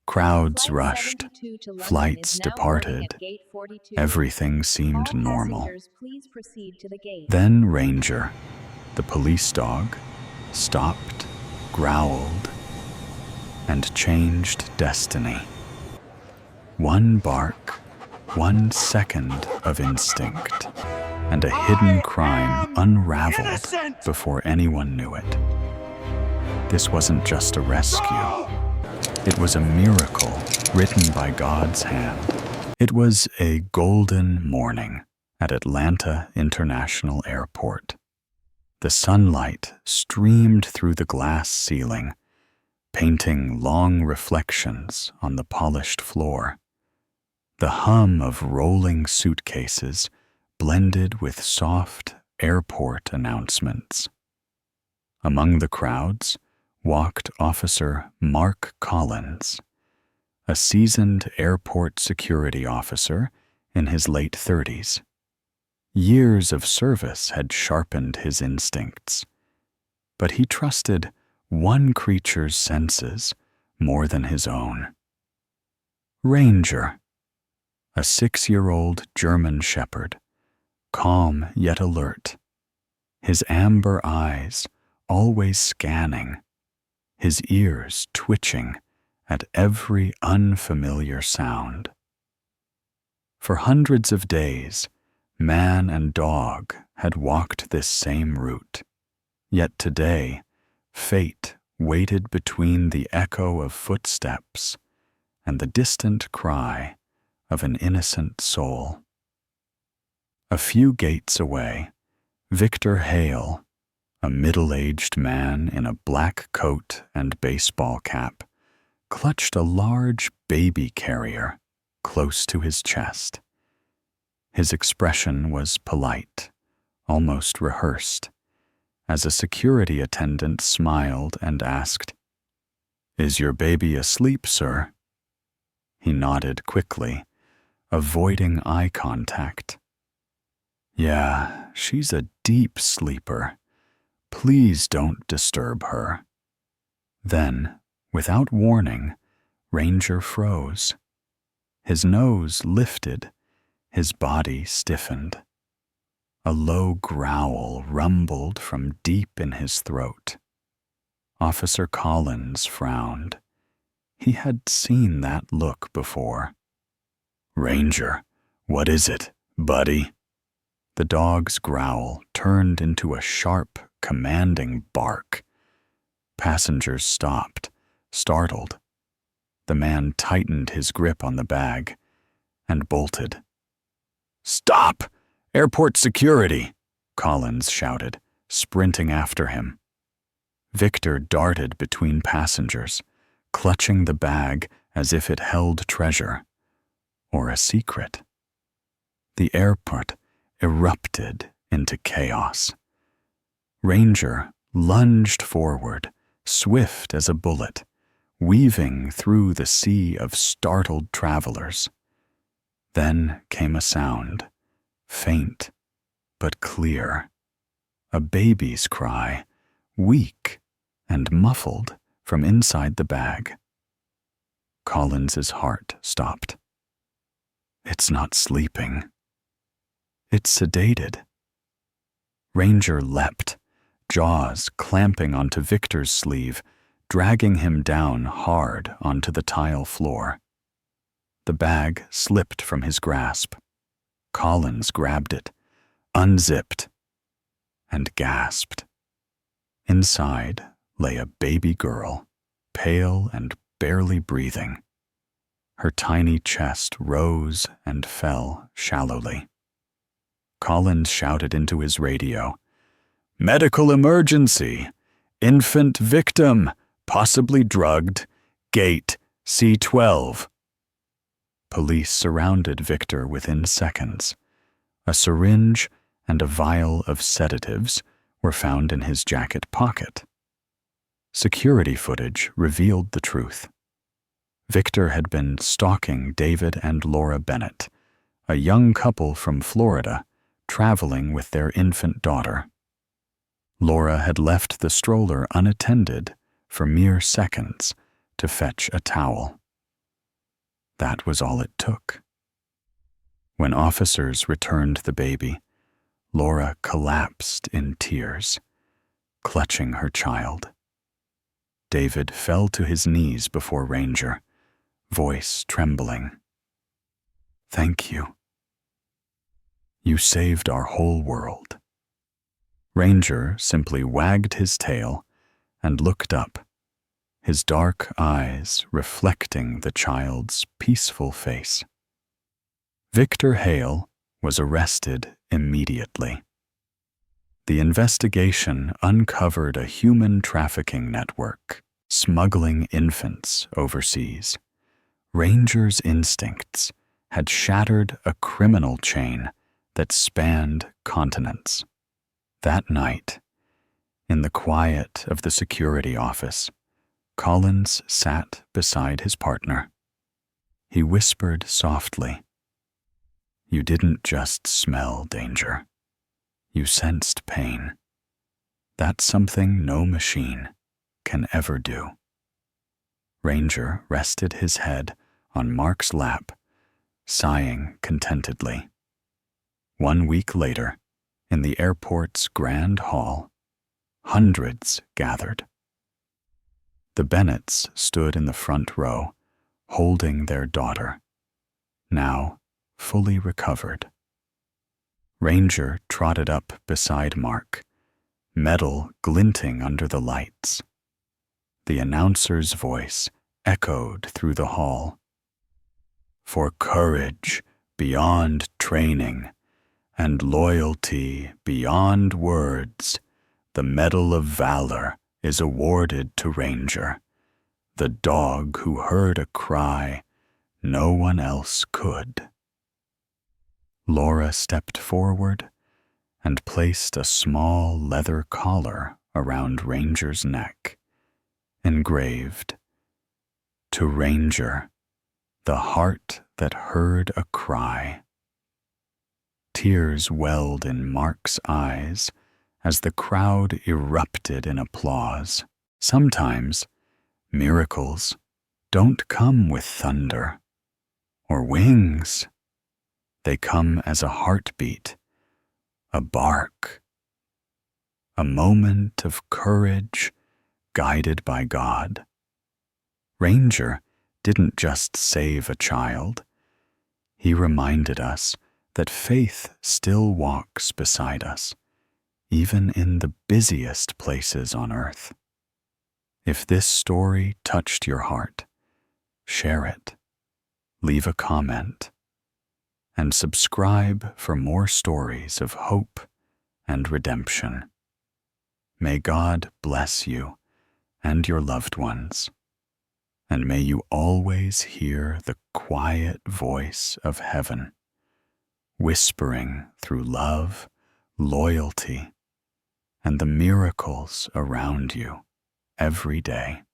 Crowds rushed, flights departed, everything seemed normal. Then Ranger, the police dog, stopped, growled, and changed destiny. One bark, 1 second of instinct, and a hidden crime unraveled before anyone knew it. This wasn't just a rescue. It was a miracle written by God's hand. It was a golden morning at Atlanta International Airport. The sunlight streamed through the glass ceiling, painting long reflections on the polished floor. The hum of rolling suitcases blended with soft airport announcements. Among the crowds walked Officer Mark Collins, a seasoned airport security officer in his late 30s. Years of service had sharpened his instincts, but he trusted one creature's senses more than his own. Ranger, a 6-year-old German shepherd, calm yet alert, his amber eyes always scanning, his ears twitching at every unfamiliar sound. For hundreds of days, man and dog had walked this same route, yet today, fate waited between the echo of footsteps and the distant cry of an innocent soul. A few gates away, Victor Hale, a middle-aged man in a black coat and baseball cap, clutched a large baby carrier close to his chest. His expression was polite, almost rehearsed, as a security attendant smiled and asked, "Is your baby asleep, sir?" He nodded quickly, avoiding eye contact. "Yeah, she's a deep sleeper. Please don't disturb her." Then, without warning, Ranger froze. His nose lifted, his body stiffened. A low growl rumbled from deep in his throat. Officer Collins frowned. He had seen that look before. "Ranger, what is it, buddy?" The dog's growl turned into a sharp, commanding bark. Passengers stopped, startled. The man tightened his grip on the bag and bolted. "Stop! Airport security!" Collins shouted, sprinting after him. Victor darted between passengers, clutching the bag as if it held treasure or a secret. The airport erupted into chaos. Ranger lunged forward, swift as a bullet, weaving through the sea of startled travelers. Then came a sound, faint but clear, a baby's cry, weak and muffled from inside the bag. Collins's heart stopped. It's not sleeping. It's sedated. Ranger leapt, jaws clamping onto Victor's sleeve, dragging him down hard onto the tile floor. The bag slipped from his grasp. Collins grabbed it, unzipped, and gasped. Inside lay a baby girl, pale and barely breathing. Her tiny chest rose and fell shallowly. Collins shouted into his radio, "Medical emergency! Infant victim, possibly drugged, gate C12. Police surrounded Victor within seconds. A syringe and a vial of sedatives were found in his jacket pocket. Security footage revealed the truth. Victor had been stalking David and Laura Bennett, a young couple from Florida, traveling with their infant daughter. Laura had left the stroller unattended for mere seconds to fetch a towel. That was all it took. When officers returned the baby, Laura collapsed in tears, clutching her child. David fell to his knees before Ranger, voice trembling. "Thank you. You saved our whole world." Ranger simply wagged his tail and looked up, his dark eyes reflecting the child's peaceful face. Victor Hale was arrested immediately. The investigation uncovered a human trafficking network, smuggling infants overseas. Ranger's instincts had shattered a criminal chain that spanned continents. That night, in the quiet of the security office, Collins sat beside his partner. He whispered softly, "You didn't just smell danger. You sensed pain. That's something no machine can ever do." Ranger rested his head on Mark's lap, sighing contentedly. 1 week later, in the airport's grand hall, hundreds gathered. The Bennetts stood in the front row, holding their daughter, now fully recovered. Ranger trotted up beside Mark, metal glinting under the lights. The announcer's voice echoed through the hall. "For courage beyond training and loyalty beyond words, the Medal of Valor is awarded to Ranger, the dog who heard a cry no one else could." Laura stepped forward and placed a small leather collar around Ranger's neck, engraved, "To Ranger, the heart that heard a cry." Tears welled in Mark's eyes as the crowd erupted in applause. Sometimes miracles don't come with thunder or wings. They come as a heartbeat, a bark, a moment of courage guided by God. Ranger didn't just save a child. He reminded us that faith still walks beside us, even in the busiest places on earth. If this story touched your heart, share it, leave a comment, and subscribe for more stories of hope and redemption. May God bless you and your loved ones, and may you always hear the quiet voice of heaven, whispering through love, loyalty, and the miracles around you every day.